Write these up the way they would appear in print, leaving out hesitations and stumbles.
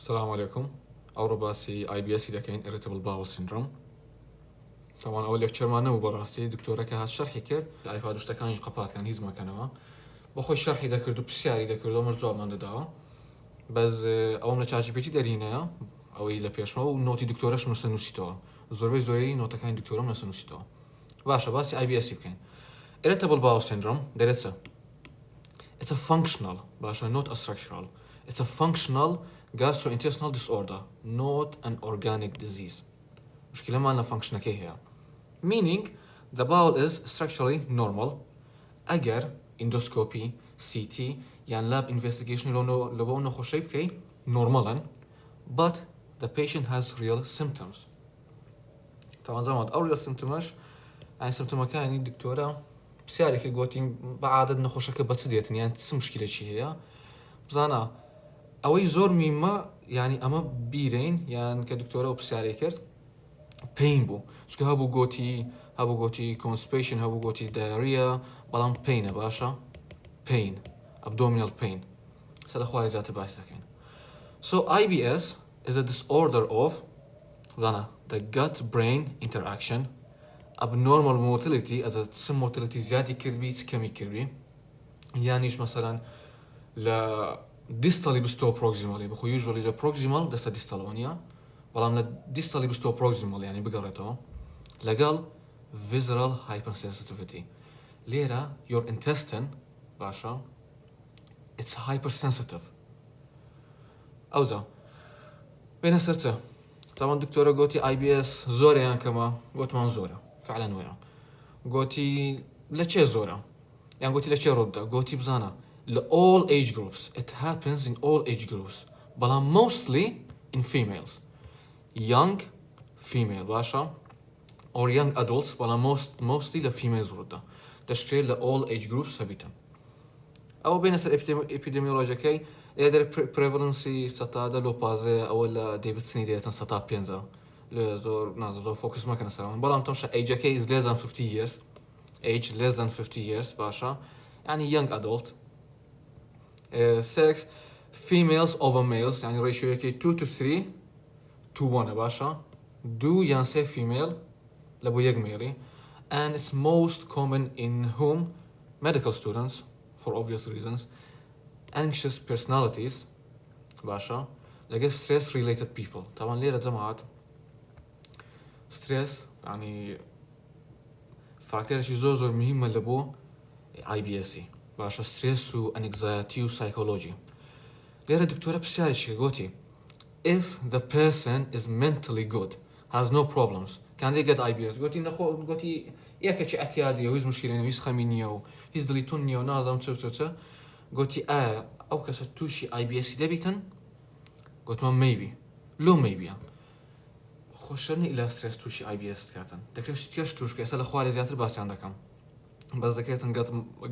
السلام عليكم. أول باسي IBS إذا كان irritable bowel syndrome. طبعا أول لكتشر ما نو براستي دكتورة كان هاد شرحي كر تعرف هادوش تكانيش قبات كان هيزما كانوا بخوي شرحي ذكر دو بسياري ذكر دو مرجوع من داوا بس أول ما تشاجي بيتي دارينا أو إلى بيشما ونوتي دكتورش مسنوسيتوا زوري نوتا كان دكتورة مسنوسيتوا باشا باسي IBS يمكن irritable bowel syndrome درتسا it's a functional باشا not a structural it's a functional gastrointestinal disorder not an organic disease مشكلة ما لنا function كي هي meaning the bowel is structurally normal أجر endoscopy CT يعني lab investigation لو نخش كي normalan but the patient has real symptoms طبعا زي ما قلت real symptoms يعني symptom كان الدكتورة بسياري كي قوتي بعدد نخش كبت ديتني يعني تس مشكلة شي هي بزانا أوي زور ميما يعني أما بيرين يعني كدكتورة وبسياري كرت pain بو شكو هابو قوتي constipation هابو قوتي diarrhea بلام pain باشا pain abdominal pain سأل أخواري ذات باش ذاكين so IBS is a disorder of the gut-brain interaction abnormal motility as a some motility زيادة كربي كمي كربي يعنيش مثلا لا distally بستو proximally بخو usually لا proximal دستا distal ونيا والله لا distally بستو proximal يعني بقريته لقال visceral hypersensitivity ليرا your intestine باشا it's hypersensitive أوزا بين سرته طبعا دكتورة قوتي IBS زورة يعني كما قوت ما زورة فعلا ويا قوتي لتشي زورة يعني قوتي لتشي ردة قوتي بزانا all age groups it happens in all age groups but mostly in females young female باشا or young adults but mostly the females ردة تشكيل all age groups هبيتم أو بين epidemiology إذا prevalency ستا لو بازه أو لا ديفيدسون ديتن ستا بينزا زور فوكس ما كان سلام بلام تمشى age is less than 50 years age less than 50 years باشا يعني young adult sex females over males يعني ratio 2 to 3 to 1 باشا do ينسى female لبو يجميلي and it's most common in whom medical students for obvious reasons anxious personalities باشا لقى stress related people طبعا ليه جماعات stress يعني فاكتور شيء زور مهم اللي بو IBS باشا stress و anxiety و psychology ليه دكتورة بسياري شيء قوتي if the person is mentally good has no problems كان دي قد IBS قوتي ياك شيء اعتيادي ويز مشكلة ويز خمينية ويز دليتونية ونازم تسوتسوتسو قوتي أو كسرتوشي IBS دبيتن قلت ما maybe لو maybe خوشني إلى stress توشي IBS كاتن دكتورش تكش توش كيسال أخوالي زيادة بس عندكم بس ذكرتن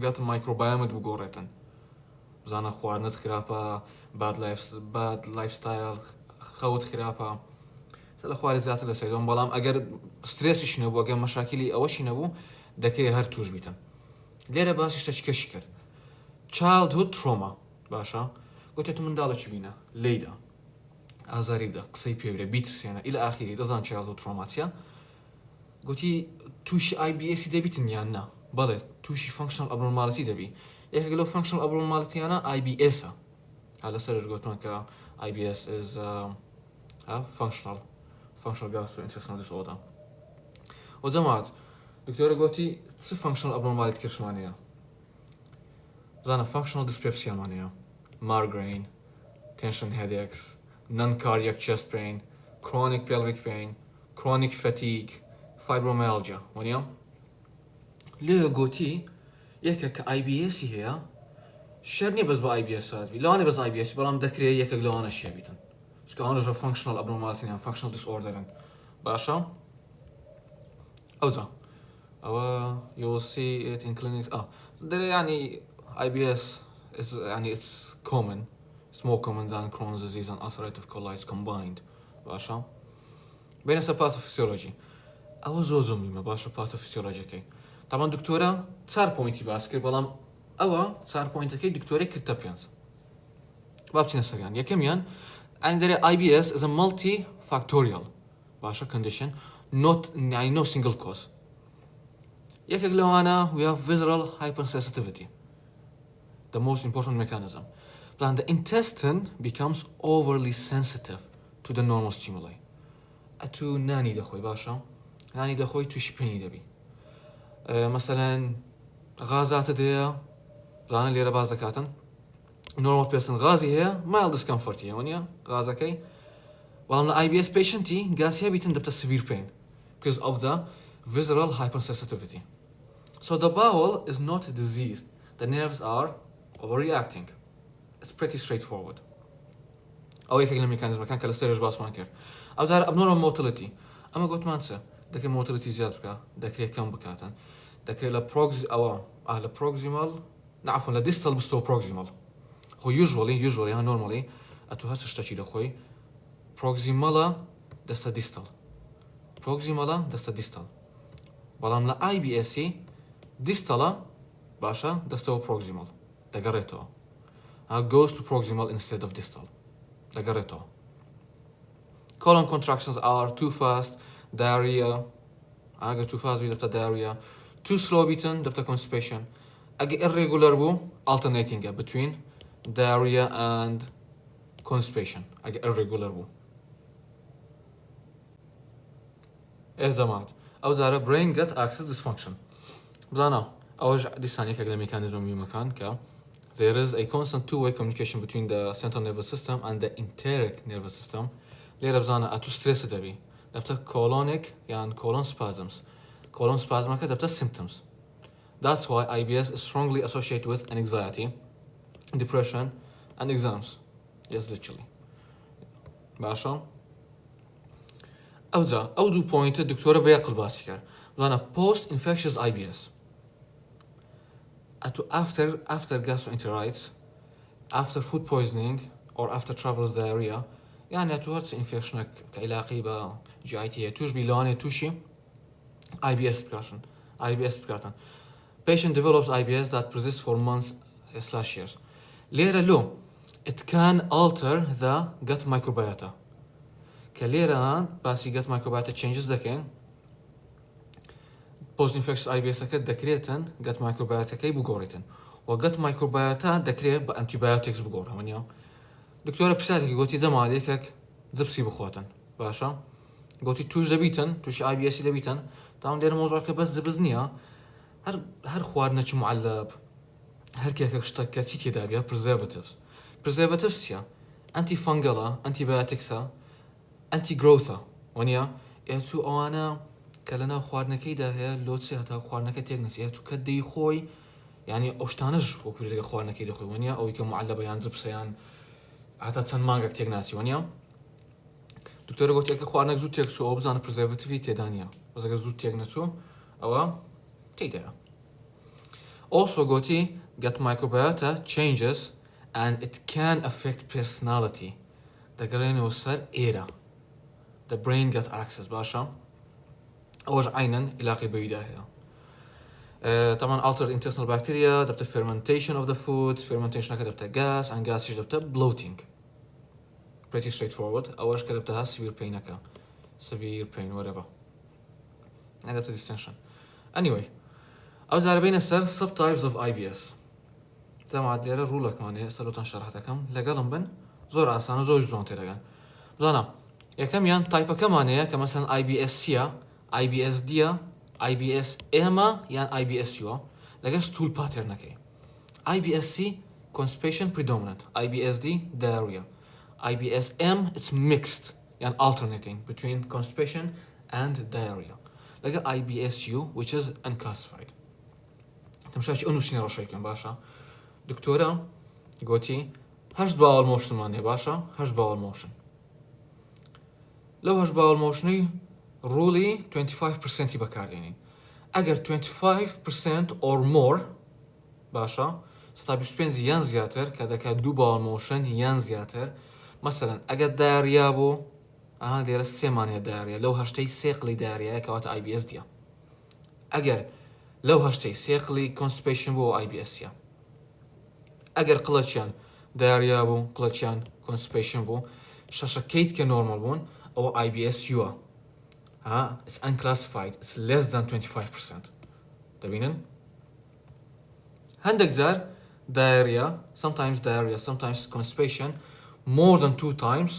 قات مايكروبيوم بقورتن زانا أخوار نت خرافة bad lifestyle خوت خرافة سال أخوالي زيادة لسيدون بلام أجر stress يشنبو أجر مشاكلي أوش ينبو دكي هر توش بيتن ليه باش تشكش كر childhood trauma باشا قلت من دالش بينا ليدا أزاريدا قصيبيا بيتس يعني إلى آخره دزان childhood traumatia قلتي توشي IBS دبيتن يانا بله توشي functional abnormality دبي إيه قالوا functional abnormality أنا IBS على سرج قلت ماك IBS is functional gastrointestinal disorder وجماعة دكتورة قلتي تصير functional abnormality كرشمانية زانا functional dyspepsia مانيا migraine tension headaches non-cardiac chest pain chronic pelvic pain chronic fatigue fibromyalgia ونيا ليه قوتي يكك IBS هي شرني بس IBS هذا لا أنا بس IBS بلام ذكري يكك لو أنا شيء بيتن بس كأنا جو functional abnormality يعني functional disorder باشا أوزا أو you will see it in clinics ده يعني IBS is يعني it's common it's more common than Crohn's disease and ulcerative colitis combined باشا بين pathophysiology أو زوزومي ما باشا pathophysiology كي طبعا دكتورة صار بوينتي باسكر بلام أو صار بوينتي كي دكتورة كتابيانز بابتي نسريان يا كميان and the IBS is a multifactorial باشا condition, not يعني no single cause. ياك لو أنا we have visceral hypersensitivity, the most important mechanism. Then the intestine becomes overly sensitive to the normal stimuli. أتو ناني دخوي باشا, ناني دخوي توش بيني دبي. مثلا غازات ديا زانا اللي رباز ذكاتن normal person غازي هي mild discomfort هي ونيا غازكي. Well, the IBS patient gas here bitten the severe pain because of the visceral hypersensitivity. So the bowel is not diseased. The nerves are overreacting. It's pretty straightforward. أو هيك الميكانيزم كان كالستيرج باس مانكر. أو زار abnormal motility. أما قلت ما نسى. ذاك motility زيادة بكا. ذاك كم بكاتن. ذاك لا prox أو لا proximal. نعرف لا distal بستو proximal. هو usually ها normally أتو هسه اشتكي دخوي. Proximala دستا distal. Proximala دستا distal. بلام لا IBS distala باشا دستو proximal. دقريتو. Goes to proximal instead of distal. دقريتو. Colon contractions are too fast, diarrhea. أجا too fast بيدبتا diarrhea. Too slow beaten دبتا constipation. أجا irregular بو alternating between diarrhea and constipation. أجا irregular بو. إهزامات أو زارة brain gut axis dysfunction. بزانا أوج دي ثانية كأجل ميكانيزم مكان كا there is a constant two-way communication between the central nervous system and the enteric nervous system. ليرة بزانا أتو stress دبي دبتا colonic يعني colon spasms. Colon spasm كا دبتا symptoms. That's why IBS is strongly associated with anxiety, depression, and exams. Yes, literally. باشا أو دو بوينت الدكتورة بياقل باسكر بزانا post infectious IBS. After gastroenteritis, after food poisoning, or after travelers diarrhea, يعني هرتس infection كعلاقي با GIT توش بيلاني توشي IBS بكاتن. Patient develops IBS that persists for months/years. ليرة لو it can alter the gut microbiota. كليرة باسي gut microbiota changes دكين post-infectious IBS أكيد دكريتن gut microbiota كي بقوريتن و gut microbiota دكريت بأنتيبيوتكس بقورها منيا. دكتورة بساتك قلتي زمالي كك زبسي بخواتن باشا قلتي توش دبيتن توش IBS دبيتن طبعا دير موضوع كبس زبزنيا هر خوارنا شو معلب هر كيك اشتك كتيتي دابيا preservatives يا anti fungala antibiotics anti growth ونيا ياتو أنا كلنا خوارنا كيدا هي لوتسي هتا خوارنا كتيجنس ياتو كدي خوي يعني أشتانج وكل اللي خوارنا كيدا خوي ونيا أو يكون معلبة يعني زبسيان هتا تن مانجا كتيجناسي ونيا. دكتور قلت لك خوارنا زود تيجسو أو بزان preservative تدانيا بس أجا زود تيجنسو أو تيدا. Also قلتي gut microbiota changes and it can affect personality. دقرين وصل إيرا. The brain gut axis باشا. أوج عينا إلاقي بيداها. طبعا altered intestinal bacteria دبت fermentation of the food. Fermentation كده دبت gas and gas دبت bloating. Pretty straightforward. أوج كده دبتها severe pain أكا. Severe pain whatever. and دبت distension. Anyway. أوز على بين السر subtypes of IBS. زي ما عاد ليرة رولك ماني سلوتان شرحتها كم لقلم بن زور آسان وزوج زون تلقان. بزانا يا كم يان تايبا كمانية كمثلا IBS سيا IBS ديا IBS إما يان IBS يو لقاش طول pattern كي IBS C constipation predominant IBS D diarrhea IBS M it's mixed يعني alternating between constipation and diarrhea لقى IBS U which is unclassified. تمشاش أنو سنة رشيكم باشا دكتورة قوتي هاش باول موشن ماني باشا هاش باول موشن لو هاش باول موشني رولي 25% بكارديني اگر 25% or more باشا ستابي سبينزي يان زياتر كذا كدو باول موشن يان زياتر مثلا اگر داريا بو دير السيمانيا داريا لو هاشتي سيقلي داريا كوات IBS ديا اگر لو هاشتي سيقلي constipation بو IBS يا اگر قلتشان داريا بو قلتشان constipation بو شاشكيت كنورمال بون أو IBS يوا it's unclassified it's less than 25% تبينن عندك زار diarrhea sometimes constipation more than 2 times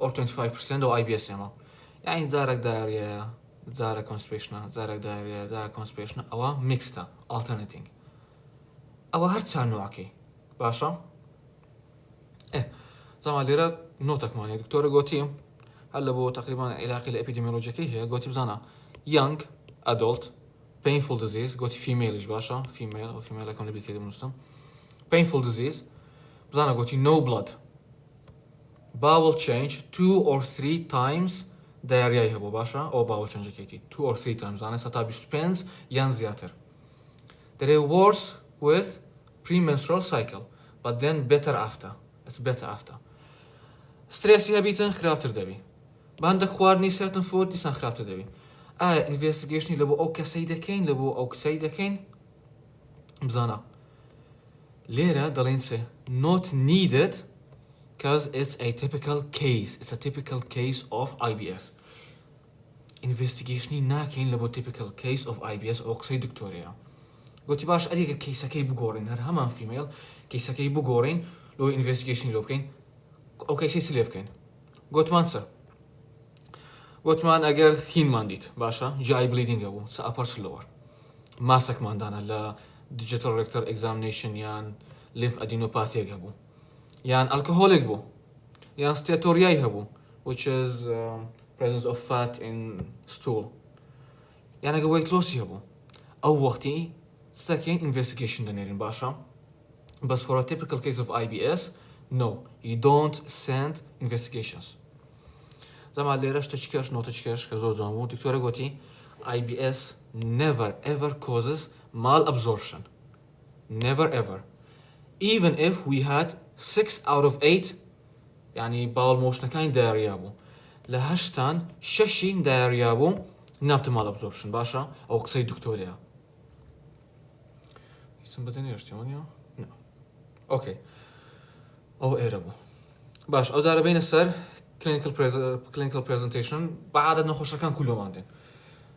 or 25% أو IBS يما يعني زارك diarrhea زارك constipation أو mixta alternating أو هرتسار نوعكي باشا زعما ليرة نوتك ماني دكتورة قوتي هلا بو تقريبا علاقة الابيديميولوجيكي هي قوتي بزانا young adult painful disease قوتي female باشا female أو female لكم نبي كده مسلم painful disease بزانا قوتي no blood bowel change 2 or 3 times diarrhea يهبو باشا أو bowel change كيتي 2 or 3 times أنا ستابي spends ين زياتر there is worse with premenstrual cycle but then better after it's better after ستريس هبيتن خراب تردبي بعندك خوارني certain food ديسان خراب تردبي investigation لبو أو كسيدة كين لبو أو كسيدة كين بزانا ليرة دلينسي not needed because it's a typical case of IBS investigation ناكين لبو typical case of IBS أو كسي دكتوريا قلت باش أديك كيسا كي بقورين هر همان فيميل كيسا كي بقورين لو investigation لو بكين أو كيسي سليب كين قلت مانسر قلت مان أجر هين مانديت باشا جاي bleeding أبو سأبر سلور ماسك ماندانا لا digital rectal examination يان lymph adenopathy أبو يان alcoholic بو يان steatorrhea أبو which is presence of fat in stool يان أجر weight loss أبو أو وقتي ساكين investigation دنيرين باشا بس for a typical case of IBS no you don't send investigations زعما اللي رش تشكرش نو تشكرش كزو زامو دكتورة قوتي IBS never ever causes malabsorption never ever even if we had 6 out of 8 يعني bowel motion كاين diarrhea بو لهشتان ششين diarrhea بو نابت malabsorption باشا أو قصي دكتوريا يسمى بدني رشتيونيا no okay أو إيرابو باش أو زاربين السر clinical presentation بعد نخش كان كلهم عندنا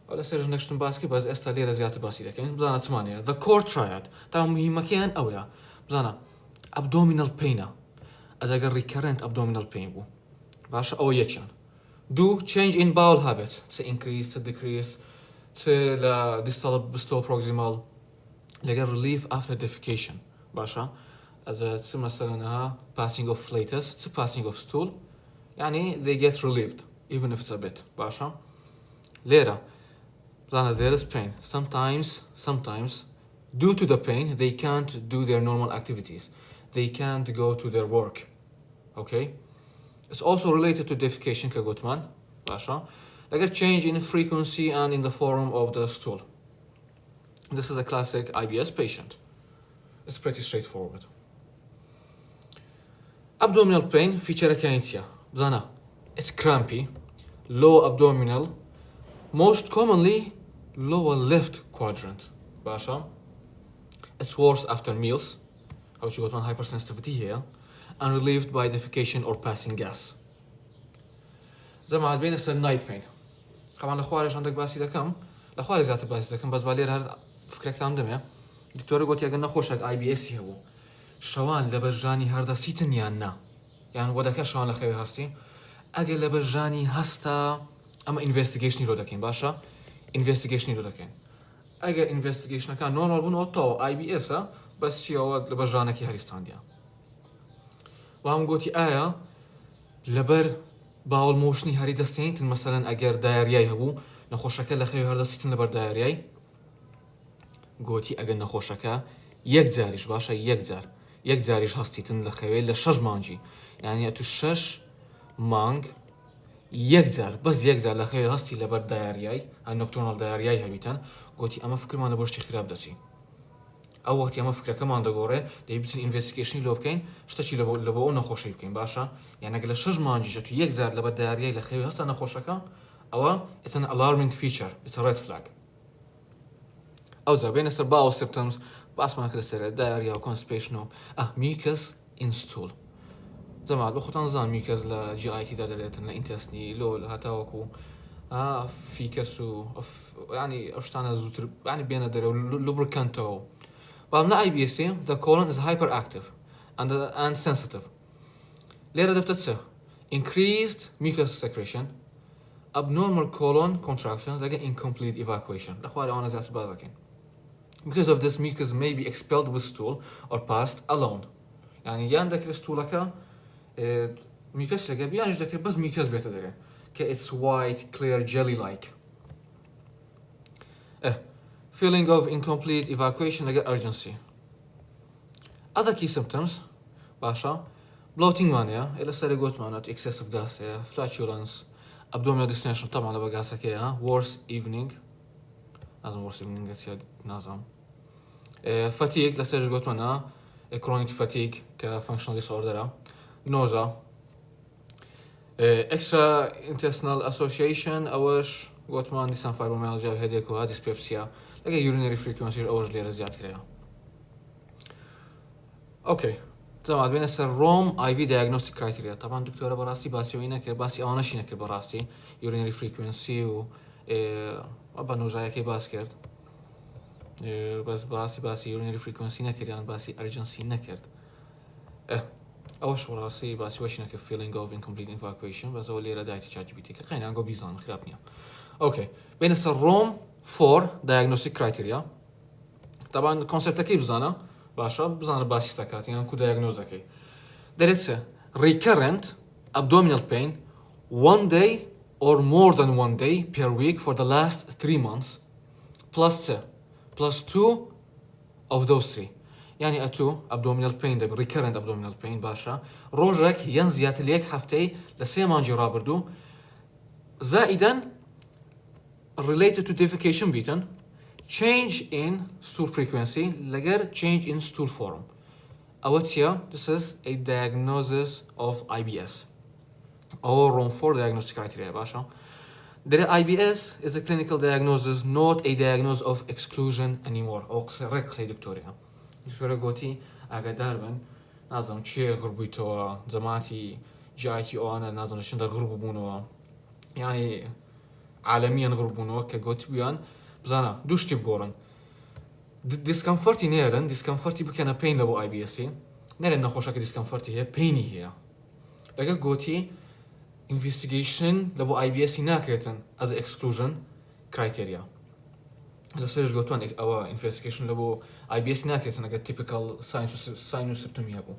ولا سيرج نكشتن باسكي باز استاليرا زيادة باسي لكن بزانا 8 the core triad تاهم هي مكان أويا بزانا abdominal pain إذا قال recurrent abdominal pain بو باش أو يتشان do change in bowel habits to increase to decrease to la distal bestow proximal لقى relief after defecation باشا إذا تسمى مثلا passing of flatus to passing of stool يعني they get relieved even if it's a bit باشا ليرة there is pain sometimes due to the pain they can't do their normal activities they can't go to their work okay it's also related to defecation كقلت باشا like a change in frequency and in the form of the stool this is a classic IBS patient it's pretty straightforward abdominal pain feature كاينتيا بزانا it's crampy low abdominal most commonly lower left quadrant باشا it's worse after meals how you got hypersensitivity here and relieved by defecation or passing gas زي ما عاد بين السر night pain طبعا الأخوارج عندك باسي ده كم الأخوارج ذات باسي ده كم بس بالير هذا فكرك عندهم يا دكتور قلت يا قلنا خوشك IBS هو شوان لبرجاني هردا سيتن يانا يعني ودك شوان لخير هستي أجل لبرجاني هستا أما investigation رو دكين باشا investigation رو دكين أجل investigation كان normal بون أوتو IBS بس يو لبرجانك هريستان ديا وهم قلتي آية لبر باول موشني هري دستين مثلا أجر دايرياي هبو نخوشك لخير هردا سيتن لبر دايرياي قلتي أجل نخوشك يكزاريش باشا يكزاريش هستيتن لخير لشج مانجي يعني أتو شش مانج يكزار بس يكزار لخير هستي لبر دايرياي النوكتورنال دايرياي هبيتن قلتي أما فكر ما نبرشتي خراب دتي أو وقت أما فكرة كمان دقورة ده يبتن investigation لو بكين شتشي لبو نخوشي بكين باشا يعني أقل شج مانجي جتو يكزار لبر دايرياي لخير هستا نخوشك أو it's an alarming feature it's a red flag أو زي بين السر bowel symptoms بس ما كده سر diarrhea constipation mucus in stool زعما بخوت نظام ميكز لا جي اي تي دارتن لا انتسني لو هتا وكو في كسو يعني اشتانا زوتر يعني بينا درو lubricantو بعمل اي بي اس the colon is hyperactive and sensitive ليه بتتسه increased mucus secretion abnormal colon contraction like incomplete evacuation الاخوان انا زعت بازكين because of this mucus may be expelled with stool or passed alone يعني يان ذاك الستولك ميكس لقى بيان ذاك بس ميكس بيتدري it's white clear jelly like feeling of incomplete evacuation لقى urgency other key symptoms باشا bloating mania إلى سري قلت معنا excessive gas flatulence abdominal distension طبعا لبقى قاسك worse evening لازم worse evening قاسي نازم fatigue لسري قلت معنا chronic fatigue functional disorder nausea extra intestinal association أوش قلت معنا ديسان fibromyalgia headache و dyspepsia لقى urinary frequency أوش ليرة زيادة كده اوكي طبعا بين الروم اي في diagnostic criteria طبعا دكتوره براسي باسي وينك باسي انا شينك براسي urinary frequency و ابا نوجايا كي باسكرت بس باسي urinary frequency نكر يعني باسي urgency نكرت اوش براسي باسي وشينك feeling of incomplete evacuation بس اولي ردايتي تشات جي بي تي خلينا نقول بيزان خلابني اوكي بين الروم 4 diagnostic criteria طبعا الكونسبت كيف بزانا باشا بزانا باسي استكات يعني كو diagnose كي there is a recurrent abdominal pain 1 day or more than 1 day per week for the last 3 months plus 2 of those 3 يعني اتو abdominal pain ده recurrent abdominal pain باشا روجك ينزيات ليك حفتي لسي مانجي رابردو زائدا related to defecation beaten change in stool frequency lager change in stool form Awatsia, this is a diagnosis of IBS or room 4 diagnostic criteria basha the IBS is a clinical diagnosis not a diagnosis of exclusion anymore او رك سي دكتوريا دكتورة قوتي اگه داربن نازم چه غربي تو زماتي جايتي او انا نازم شندر غرب بونو يعني عالميا غربونو كقوتي بيان بزانا دوشتي بقورن discomfortي نيرن discomfortي بكنا pain لبو IBS نيرن نخوشك discomfortي هي painy هي لقى قوتي investigation لبو IBS ناكرتن as exclusion criteria لسيرج قوتوان او investigation لبو IBS ناكرتن لقى typical sinus-symptomia بو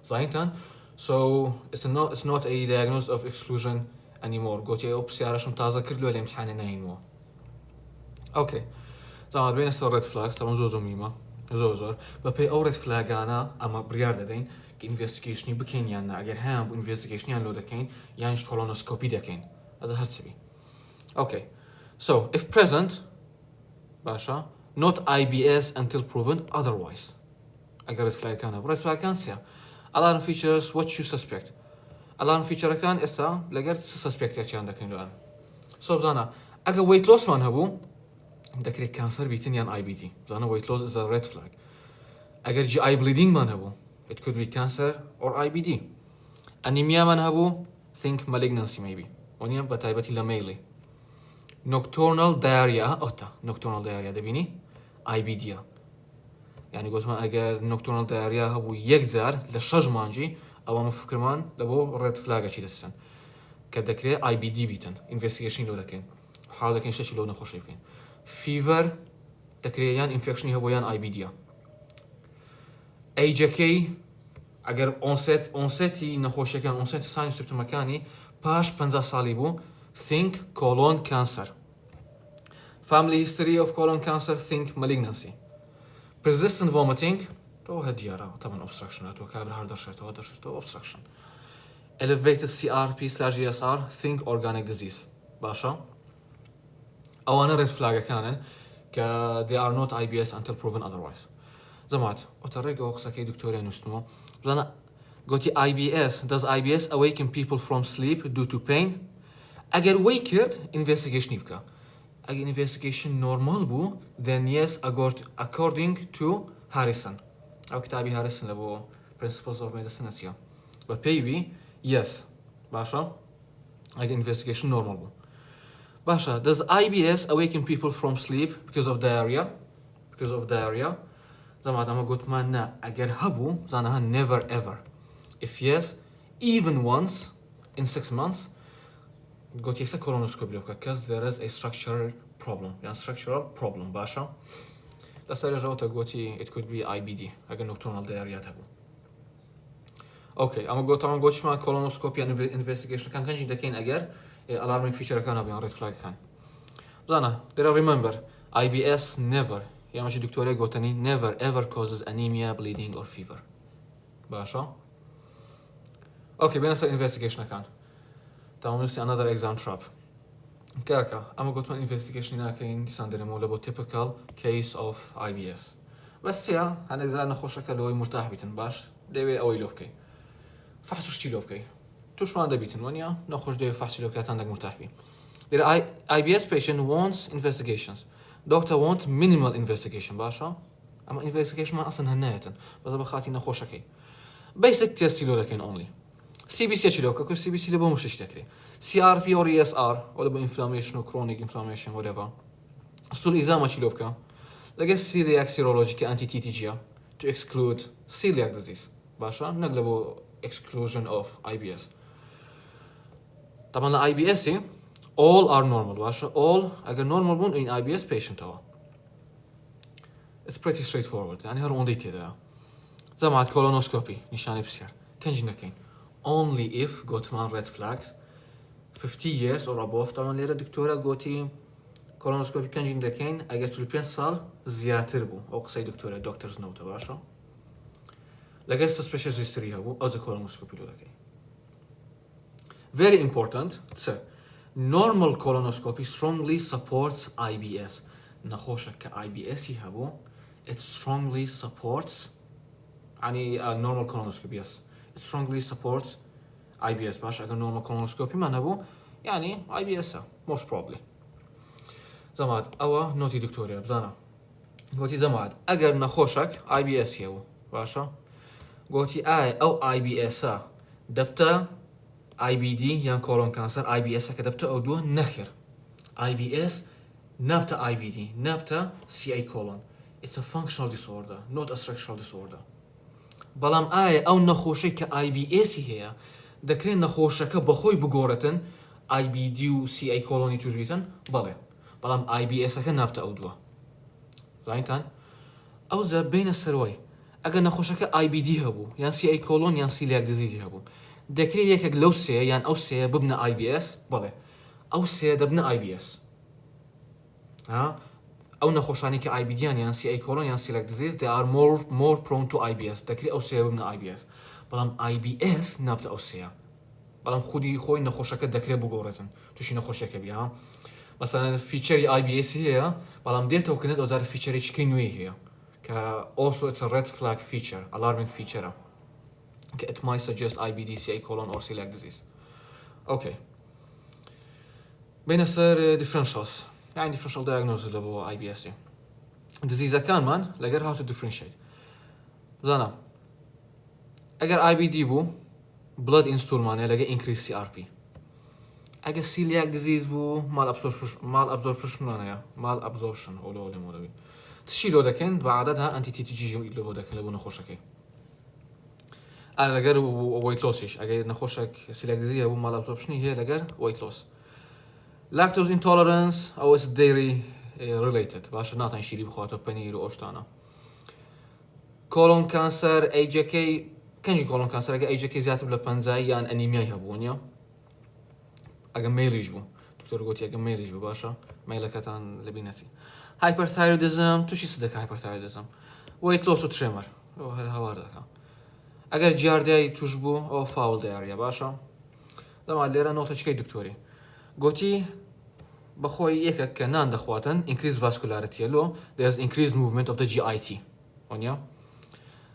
زاينتان so it's not a diagnosis of exclusion anymore قوتي او بسيارة شمتازة كردلو الامتحان ناينوا اوكي طبعا بين الريد فلاجز طبعا زوزو ميمة زوزور ببي او ريد فلاج انا اما بريار دين كانفستيجيشني بكين يعني اگر هم انفستيجيشني يعني لو دكين يعني كولونوسكوبي دكين هذا هرتسبي اوكي so if present باشا not IBS until proven otherwise اگر ريد فلاج كان ريد فلاج كان سيا alarm features what you suspect alarm feature كان اسا لقيت suspect يا عندك الان so بزانا اگر weight loss مان هبو دكري كانسر بيتن يعني IBD زانا weight loss is a red flag اگر جي اي bleeding مان هبو it could be cancer or IBD anemia مان هبو think malignancy maybe ونيا بتايبتي لميلي nocturnal diarrhea اوتا nocturnal diarrhea دبيني IBD يعني قلت ما اگر nocturnal diarrhea هبو يكزار للشج مانجي او مفكر مان لبو red flag اشي دسن كدكري IBD بيتن investigation لو دكين حاول دكين شتي لو نخوش يمكن fever تكريان infection هو يان IBD AJK اگر onsetي نخوش كان onset sign سبت مكاني باش 50 سالي بو think colon cancer family history of colon cancer think malignancy persistent vomiting تو هديارة طبعا obstruction تو كابل هاردر شرطو هاردر شرطو obstruction elevated CRP/ESR think organic disease باشا او انا ريد فلاج كانن ك they are not IBS until proven otherwise زمات وتريق اوخسكي دكتوريا نستمو بلنا قلتي IBS does IBS awaken people from sleep due to pain اگر wakered investigation يبقى اگر investigation normal بو then yes according to Harrison او كتابي هاريسون لبو principles of medicine اسيا but paybe yes باشا اگه investigation normal بو باشا does IBS awaken people from sleep because of diarrhea زعما اما قلت ما نا اگر هبو زانها never ever if yes even once in 6 months قلت يكسا colonoscopy لو because there is a structural problem يعني structural problem باشا لسه رجعت قلتي it could be IBD اگر nocturnal diarrhea هبو اوكي اما قلت ما colonoscopy and investigation كان جي دكين اگر alarming feature كان ابي red flag كان زانا there remember IBS never يعني ماشي دكتوري قلتني never ever causes anemia bleeding or fever باشا اوكي بينا نصير investigation كان تمام نسي another exam trap كاكا اما قلت ما investigation هناكين ديساندري مو typical case of IBS بس يا هنقدر نخش كلوي مرتاح بيتن باش ديوي اوي لوكي فحصوا شتي لوكي توش ما عنده بيتن ونيا نخش ديوي فحصوا لوكي عندك مرتاح بي The IBS patient wants investigations. Doctor want minimal investigation باشا. أما investigation ما أصلا هناية. بس بخاطي نخوش كي. Basic test لو لكن only. CBC أشيلو كأكو CBC لبو مش تشتكي. CRP or ESR ولا بو inflammation or chronic inflammation whatever. استول exam أشيلو كا. لقى celiac serology كأنتي TTG to exclude celiac disease. باشا نقلبو exclusion of IBS. طبعا لا IBS all are normal باشا all اگر normal بون in IBS patient هوا it's pretty straightforward يعني هر only تدا زعما colonoscopy نشاني بسير كان جينا كين only if got man red flags 50 years or above طبعا ليرا دكتورة قوتي colonoscopy كان جينا كين اگر تلبين سال زياتر بو او قصي دكتورة doctor's note باشا لقر suspicious history هبو او colonoscopy لو لكي very important تسر normal colonoscopy strongly supports IBS. نخوشك IBS يهبو it strongly supports يعني normal colonoscopy yes it strongly supports IBS باش اگر normal colonoscopy ما نبو يعني IBS most probably زماد اوا نوتي دكتوريا بزانا قوتي زماد اگر نخوشك IBS يهبو باشا قوتي او IBS دبتا IBD يعني colon cancer IBS كتبته أو دو نخير IBS نبتا IBD نبتا CA colon it's a functional disorder not a structural disorder بلام أو نخوشي ك IBS هي دكرين نخوشة كبخوي بقورتن IBD و CA colon يتوجبيتن بلام IBS كنبتا أو دو زاينتان أو زا بين السروي أجا نخوشة ك IBD هبو يعني CA colon يعني celiac disease هبو دكري يك لو سي يعني او سي ببنا اي بي اس بله او سي دبنا اي بي اس ها او نخوشاني ك اي بي دي يعني سي اي كولون يعني سيلك ديزيز they are more prone to IBS دكري او سي ببنا اي بي اس بلام اي بي اس نبت او سي بلام خودي خوي نخوشك دكري بقورتن توشي نخوشك بيها مثلا فيتشري اي بي اس هي بلام ديتا وكنت او دار فيتشري شكينوي هي ك also it's a red flag feature alarming feature it might suggest IBD, CA colon or celiac disease. Okay. بين السر differentials يعني differential diagnosis اللي هو IBS disease كان man لقر how to differentiate زانا أجر IBD بو blood in stool معناه لقى increase CRP أجر celiac disease بو mal absorption أولي مودبي تشيلو دكين بعددها anti TTG اللي هو دكين اللي بو نخوشكي لقر weight lossش اگر نخوشك celiac disease او malabsorption هي لقر weight loss lactose intolerance او is dairy related باش ناتن شيري بخاطر بنير واشتانا colon cancer AJK كنجي colon cancer اگر AJK زيادة بلا بنزاي يعني انيميا يهبونيا اگر ميل يجبو دكتور قلت اگر ميل يجبو باشا ميلكتان لبينتي hyperthyroidism توشي صدق hyperthyroidism weight loss و tremor هوار دكا اگر جاردي تشبو او فاول دياريا باشا لما ليرا نوتة شكي دكتوري قوتي بخوي يكا كنان دخواتن increased vascularity لو there's increased movement of the GIT ونيا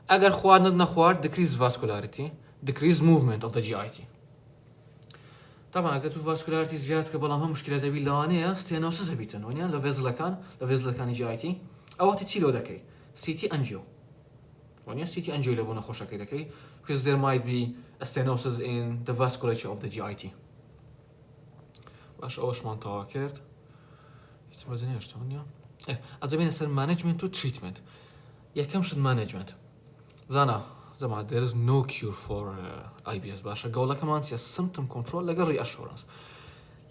اگر خوار ندنا خوار decreased vascularity decreased movement of the GIT طبعا اگر تو vascularity زيادة كبلامها مشكلة دبي لوانية ستينوسس هبيتن ونيا لفيزل كان GIT او تتشيلو دكي CT angio ونيا CT angio لبونا خوشا كي دكي because there might be stenosis in the vasculature of the GIT. باش اوش منطقة كرت يتمزني ايش تونيا ازبين يصير مانجمنت و تريتمنت يا كم شد مانجمنت زانا زعما there is no cure for IBS باش قولك كمان سي symptom control لقى reassurance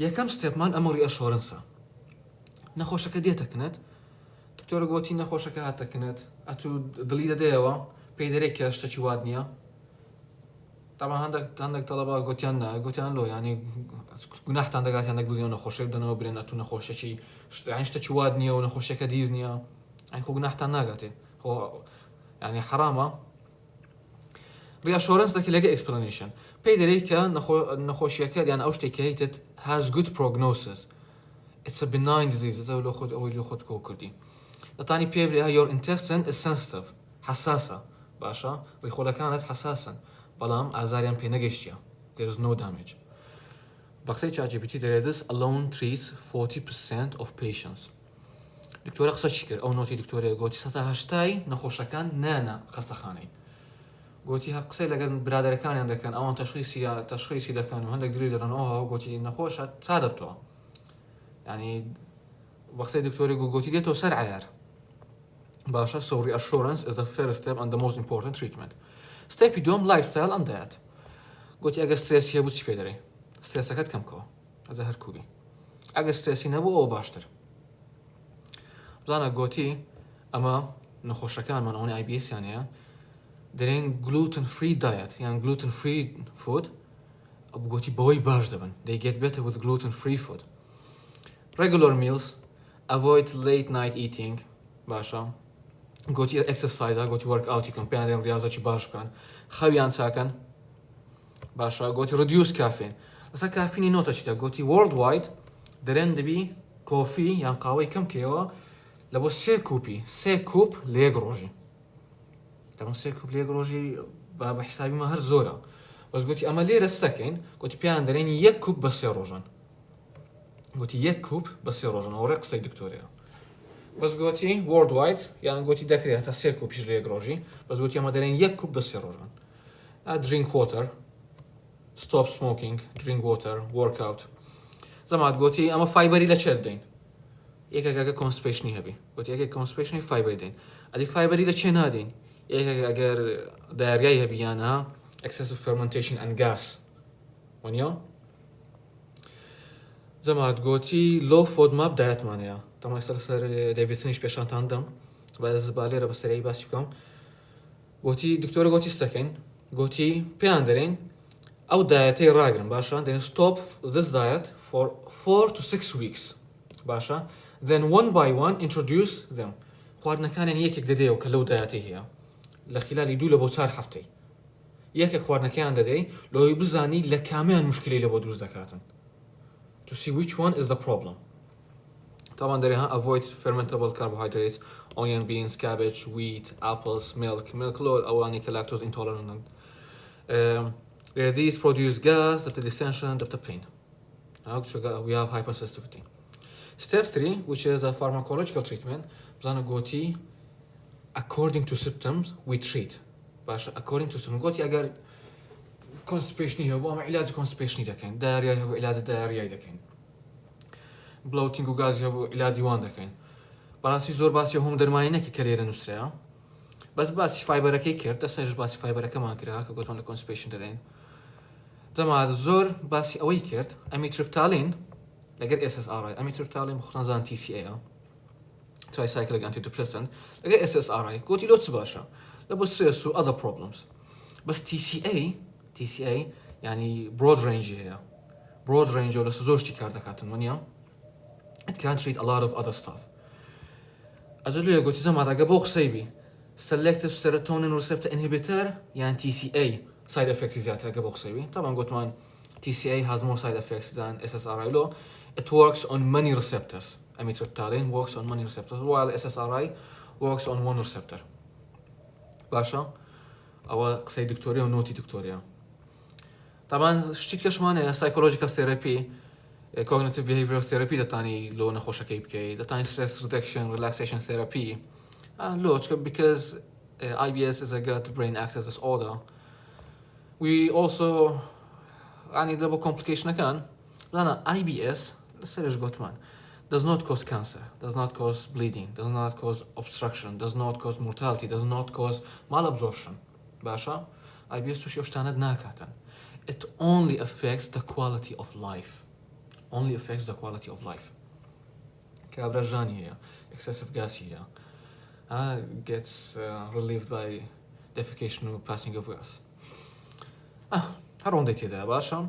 يا كم ستيب مان امو reassurance نخوشك ديتك كنت دكتور قوتي نخوشك هاتك كنت اتو دليدا ديوا بيدريك اشتكي وادنيا طبعا عندك طلبة قوتيان له يعني قناحت عندك دليون نخوش بدنا برين اتو نخوش شي يعني اشتكي وادنيا ونخوش كديزنيا يعني خو قناحت عندك هو يعني حرامة reassurance ذاك يلاقي explanation بيدريك نخوش يكاد يعني اوشتكيتد has good prognosis it's a benign disease أو اللي خد كوكردي الثاني بيبري your intestine is sensitive حساسة باشا ريخولا كانت حساسا بلام أزاريان بينجشيا there is no damage بقصي ChatGPT this alone treats 40% of patients دكتورة قصة شكر أو نوتي دكتورة قوتي ستا هشتاي نخوشا كان نانا قصة خاني قوتي هقصي لقد برادر كان عندك كان أوان تشخيصي دا كانوا هندك دريدر أن أوها قوتي نخوشا تسادبتوا يعني بقصي دكتورة قوتي ديتو سر عيار باشا so reassurance is the first step and the most important treatment step يدوم lifestyle and diet قوتي أجا ستريس هي بوتش بيدري ستريس أكاد كم كو هذا هركوبي أجا ستريس نبو أو باشتر بزانا قوتي أما نخوش كان من أوني IBS يعني درين gluten free diet يعني gluten free food أبو قوتي بوي باش دبن they get better with gluten free food regular meals avoid late night eating باشا قوتي exercise قوتي work out يكون بيان رياضة شي باش كان خويان ساكن باشا قوتي reduce caffeine بس كافيني نوتا شتا قوتي worldwide درين دبي كوفي يعني قاوي كم كيلو لابو سي كوب ليغروجي طبعا سي كوب ليغروجي بحسابي ما هر زورا بس قوتي اما لي رستكين قوتي بيان درين يك كوب بس يروجن قوتي يك كوب بس يروجن او رقصي دكتوريا بس قوتي worldwide يعني قوتي داكري هتا سي كوب يجري يغروجي بس قوتي اما درين يك كوب بس يروجن drink water stop smoking drink water work out زعما قوتي اما فايبري لا تشدين يك constipation هبي قوتي يك constipation فايبر دين ادي فايبري لا تشنادين يك اگر داريا هبي يعني excessive fermentation and gas ونيا زعما قوتي low FODMAP diet مانيا طبعا يصير ديفيدسونيش بيشان تاندم بس باليرا بس رأي بس يكون قوتي دكتورة قوتي استكين قوتي بياندرين أو دايتي راجرن باشا then stop this diet for 4 to 6 weeks باشا then one by one introduce them خوارنا كان هيك ددي وكلو دايتي هي لخلال يدو لبو صار حفتي ياك خوارنا كان ددي لو يبزاني لكامل مشكلة لبو دروز دكاتن to see which one is the problem طبعا دريها avoid fermentable carbohydrates onion beans cabbage wheat apples milk لو أواني lactose intolerant these produce gas the distension the pain we have hypersensitivity step 3 which is the pharmacological treatment بزانا قوتي according to symptoms we treat باشا according to symptoms قوتي أجر constipation هو علاج constipation دكين diarrhea هو علاج diarrhea دكين bloating وغاز هو علاج وان دكين براسي زور باسي هم درماينه ككريرة نسريا بس باسي فايبر كي كرت اساج باسي فايبر كمان كرا كقولت من constipation دين زعما زور باسي اوي كرت اميتريبتالين لقر SSRI اميتريبتالين مخصوصا زان TCA tricyclic antidepressant لقر SSRI قلت له تباشا لبو stress و other problems بس TCA يعني broad range هي broad range ولا سوزوشتي كاردكاتن ونيا it can treat a lot of other stuff أزولي قلت زعما هذا قبوخ سيبي selective serotonin receptor inhibitor يعني TCA side effects زيادة قبوخ سيبي طبعا قلت مان TCA has more side effects than SSRI law it works on many receptors amitriptyline works on many receptors while SSRI works on one receptor باشا أو قصي دكتوريا ونوتي دكتوريا طبعا شتيت كش معناه psychological therapy cognitive behavioral therapy ده تاني لو نخوش كيبكي ده تاني stress reduction relaxation therapy لو because IBS is a gut brain axis disorder we also يعني double complication كان لأن IBS لسه ليش قلت مان does not cause cancer, does not cause bleeding, does not cause obstruction, does not cause mortality, does not cause malabsorption. باشا IBS توش يشتاند ناكاتا. It only affects the quality of life. Only affects the quality of life. كابرجاني هي excessive gas هي gets relieved by defecation or passing of gas. هرون ديتي ده باشا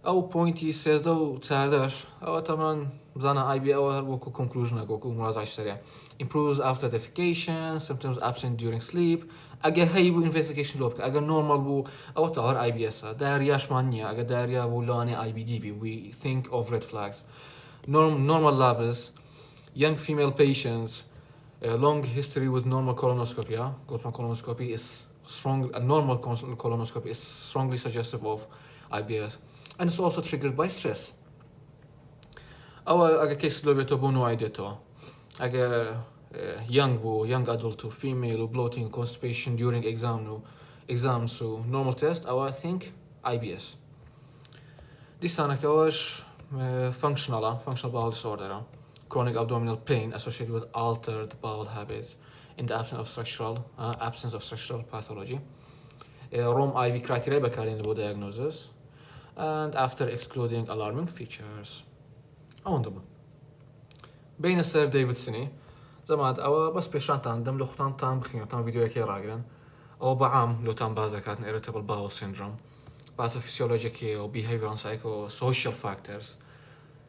او بوينتي سيز دو تساعدش او طبعا بزانا اي بي او وكو conclusion اكو مراجعة سريع improves after defecation, symptoms absent during sleep. اگه هی بو investigation لوبك اگه normal بو او تهر اي بي اس دارياش مانيا اگه داريا بو لاني اي بي دي بي we think of red flags. Normal labs, young female patients, long history with normal colonoscopy. Gottman colonoscopy is strong. A normal colonoscopy is strongly suggestive of IBS, and it's also triggered by stress. Aga case lo beto bono aideto. Aga young adult to female or bloating, constipation during exam so normal test. I think IBS. This sana kawash functional bowel disorder. Chronic abdominal pain associated with altered bowel habits in the absence of structural pathology. ROM IV criteria بكارين لبو diagnosis and after excluding alarming features. أوندبو بين السير ديفيد سيني زماد أو بس بيشان تاندم لو ختان تان بخينا تان فيديو كي راجرن أو بعام لو تان بازا كاتن irritable bowel syndrome pathophysiological أو behavioral psycho social factors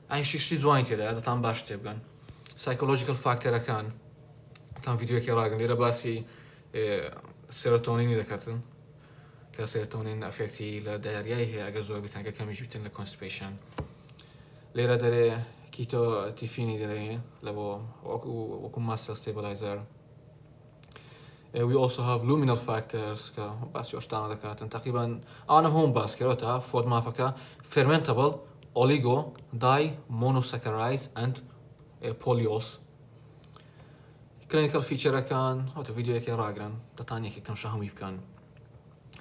يعني شي زواين تيدا هذا تان باش تبقى psychological factor كان تان فيديو كي راجرن ليرا باسي سيروتونين إذا كاتن كسيروتونين افكتي لداريا هي اجازو بتنجا كم جبتن لكونستيبيشن ليرا دري كيتو تيفيني دري لبو وكو ماسل ستابلايزر. We also have luminal factors بس يوشتانا دكاتن تقريبا انا هم باس كروتا فود مافكا fermentable oligo monosaccharides and polyols. clinical feature كان هو فيديو كي راجرن تاني كي كم شهر كان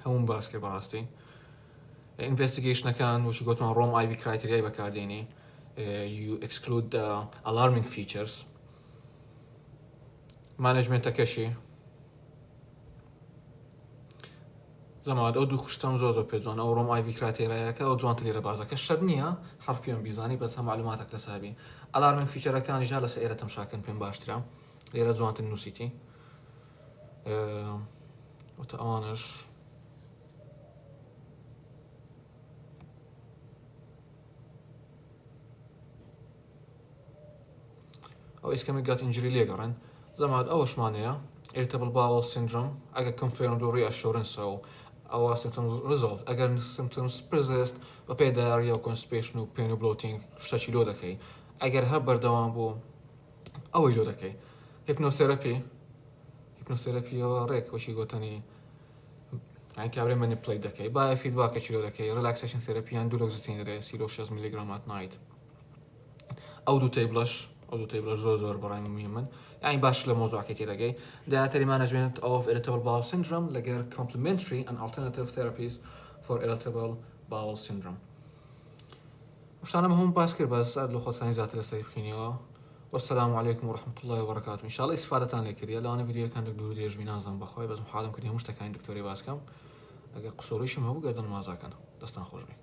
همون باسكر براستي investigation كان وش قلت من روم اي بي criteria بكارديني you exclude the alarming features. management تكشي زمان او دو خوشتم زوزو بيزوان او روم اي بي criteria كا او جوانت لي ربازا كشرنيا حرفيا بيزاني بس هم معلوماتك لسابي. alarming feature كان جالس ايرة مشاكل بين باشترا ليرة جوانت النوسيتي وتأوانش أو ischemic gut injury ليجرن زمان أوش مانيا irritable bowel syndrome أجا confirmed or reassurance أو symptoms resolved أجا symptoms persist وبي diarrhea constipation و pain و bloating شتاشي لودكي أجا هبر دوام بو أو لودكي hypnotherapy أو ريك وشي قوتني يعني كابري manipulate دكي باي feedback أشي لودكي relaxation therapy and duloxetine ريس يلوشيز مليغرام at night أو دو تيبلش زور براي مهما يعني باش لموضوع كتير جاي dietary management of irritable bowel syndrome لغير complementary and alternative therapies for irritable bowel syndrome. وش أنا مهم باسكر بس أدلو خد ثاني ذات السيف خينيا والسلام عليكم ورحمة الله وبركاته. إن شاء الله استفادة أنا كريا لأن فيديو كان دكتور يجي بنازم بخوي بس محاضم كريا مش تكاين دكتوري باسكم أجر قصوريش ما هو قدر ما زاكن دستان خوش بي.